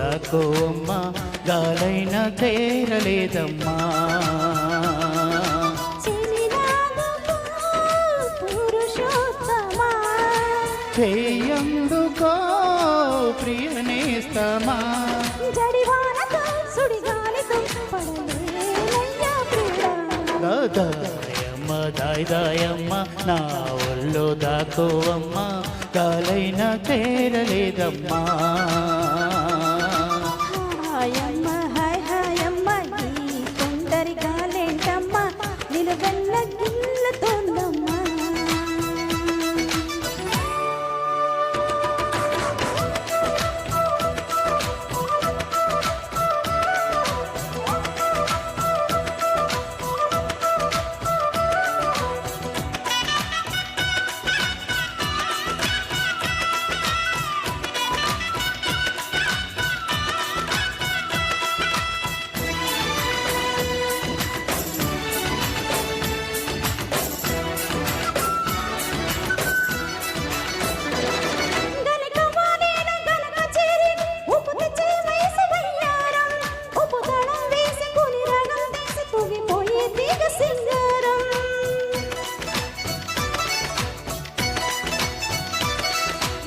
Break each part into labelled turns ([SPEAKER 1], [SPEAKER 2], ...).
[SPEAKER 1] దాకోమ్మా గాలైన తేరలేదమ్మా చేయందుకో ప్రియనేస్తమా దాయమ్మ దాయమ్మ నా ఒళ్ళో దాకోవమ్మ గాలైన తేరలేదమ్మా
[SPEAKER 2] హాయమ్మ హాయ్ హాయమ్మ ఈ కొందరి గాలేంటమ్మ నిలువెల్ల గిల్లతోందమ్మా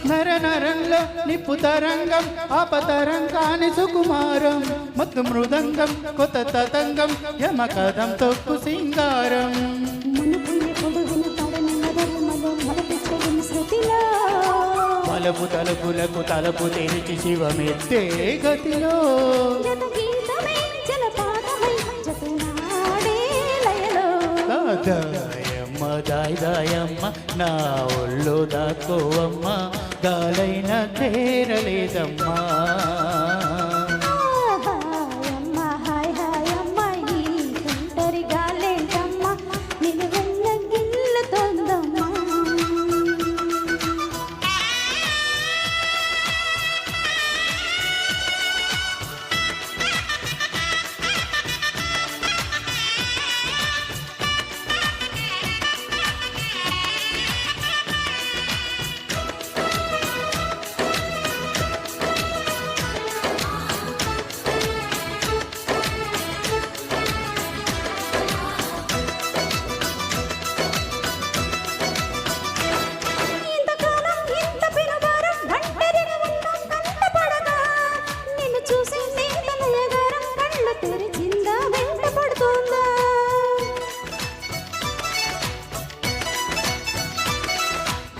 [SPEAKER 1] నర నరంలో నిప్పు తరంగం ఆపతరంగాని సుకుమారం మత్తు మృదంగం కొత్త తతంగం యమకదం తొక్కు సింగారం తలుపు తలుపులకు తలుపు తెరిచి శివమెత్తే గతిలో దాయమ్మ దాయమ్మ నా ఒళ్ళు దాకోవమ్మ గాలైన తేరలేదమ్మా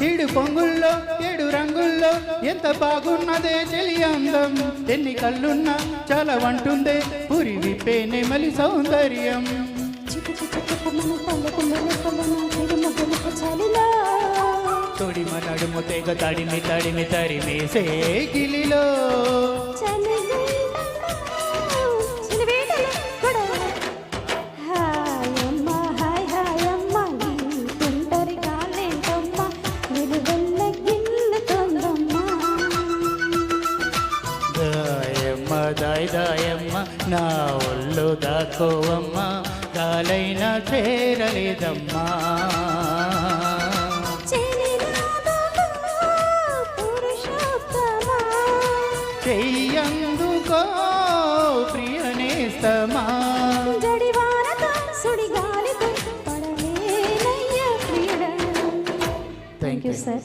[SPEAKER 1] ఏడు పొంగుల్లో ఏడు రంగుల్లో ఎంత బాగున్నదే చెలి అందం ఎన్ని కళ్ళున్నా చాలా వంటుందే పురి విప్పే నెమలి సౌందర్యం తొడిమ నడుము తెగ తడిమి తడిమి తరిమేసే గిలిలో దాయమ్మ నా ఒళ్ళు దాకోవమ్మ గాలైన చేరలేదమ్మా చెయ్యందుకో ప్రియనేస్తమా
[SPEAKER 2] థ్యాంక్ యూ సార్.